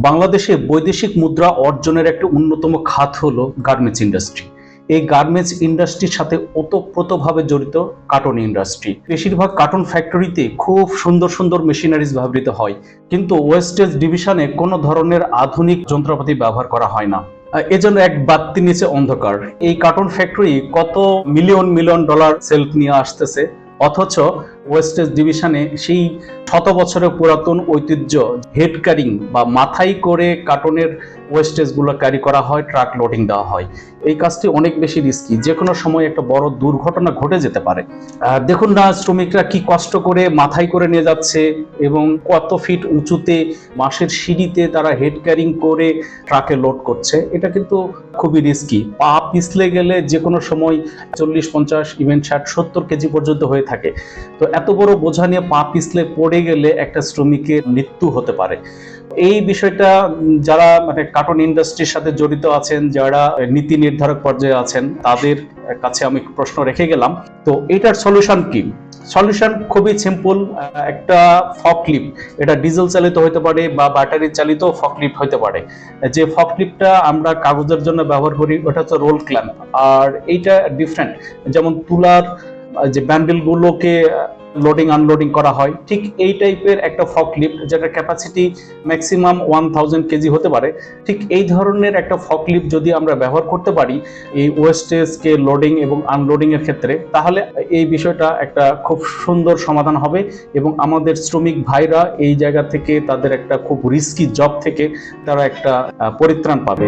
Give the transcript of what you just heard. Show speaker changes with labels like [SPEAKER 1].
[SPEAKER 1] বাংলাদেশে বৈদেশিক মুদ্রা অর্জনের একটা অন্যতম খাত হলো গার্মেন্টস ইন্ডাস্ট্রি। এই গার্মেন্টস ইন্ডাস্ট্রির সাথে ওতপ্রোতভাবে জড়িত কার্টন ইন্ডাস্ট্রি। বেশিরভাগ কার্টন ফ্যাক্টরিতে খুব সুন্দর সুন্দর মেশিনারিজ ব্যবহৃত হয়, কিন্তু ওয়েস্টেজ ডিভিশনে কোনো ধরনের আধুনিক যন্ত্রপাতি ব্যবহার করা হয় না। এজন্য এক বাত্তি নিচে অন্ধকার। এই কার্টন ফ্যাক্টরি কত মিলিয়ন মিলিয়ন ডলার সেলফ নিয়ে আসতেছে, অথচ ওয়েস্টেজ ডিভিশনে সেই শত বছরের পুরাতন ঐতিহ্য হেড ক্যারিং বা মাথায় করে কার্টনের ওয়েস্টেজ গুলো ক্যারি করা হয়, ট্রাক লোডিং দেওয়া হয়। এই কাজটি অনেক বেশি রিস্কি, যে কোনো সময় একটা বড় দুর্ঘটনা ঘটে যেতে পারে। দেখুন না, শ্রমিকরা কি কষ্ট করে মাথায় করে নিয়ে যাচ্ছে এবং কত ফিট উঁচুতে বাঁশের সিঁড়িতে তারা হেড ক্যারিং করে ট্রাকে লোড করছে। এটা কিন্তু খুবই রিস্কি। পা পিছলে গেলে যে কোনো সময় 40-50 ইভেন 60-70 কেজি পর্যন্ত হয়ে থাকে। তো এত বড় বোঝা নিয়ে পা পিছলে পড়ে গেলে একটা শ্রমিকের মৃত্যু হতে পারে। এই বিষয়টা যারা কার্টন ইন্ডাস্ট্রির সাথে জড়িত আছেন, যারা নীতি নির্ধারক পর্যায়ে আছেন, তাদের কাছে আমি প্রশ্ন রেখে গেলাম। তো এটার সলিউশন কি? সলিউশন খুবই সিম্পল। একটা ফকলিফট, এটা ডিজেল চালিত হতে পারে বা ব্যাটারি চালিত ফকলিফট হতে পারে। যে ফকলিফটটা আমরা কাগজের জন্য ব্যবহার করি ওটা হচ্ছে রোল ক্ল্যাম্প, আর এইটা ডিফারেন্ট। যেমন তুলার যে ব্যান্ডেল গুলোকে লোডিং আনলোডিং করা হয়, ঠিক এই টাইপের একটা ফকলিফট, যেটা ক্যাপাসিটি ম্যাক্সিমাম 1000 কেজি হতে পারে। ঠিক এই ধরনের একটা ফকলিফট যদি আমরা ব্যবহার করতে পারি এই ওয়েস্টেজকে লোডিং এবং আনলোডিং এর ক্ষেত্রে, তাহলে এই বিষয়টা একটা খুব সুন্দর সমাধান হবে এবং আমাদের শ্রমিক ভাইরা এই জায়গা থেকে, তাদের একটা খুব রিস্কি জব থেকে তারা একটা পরিত্রাণ পাবে।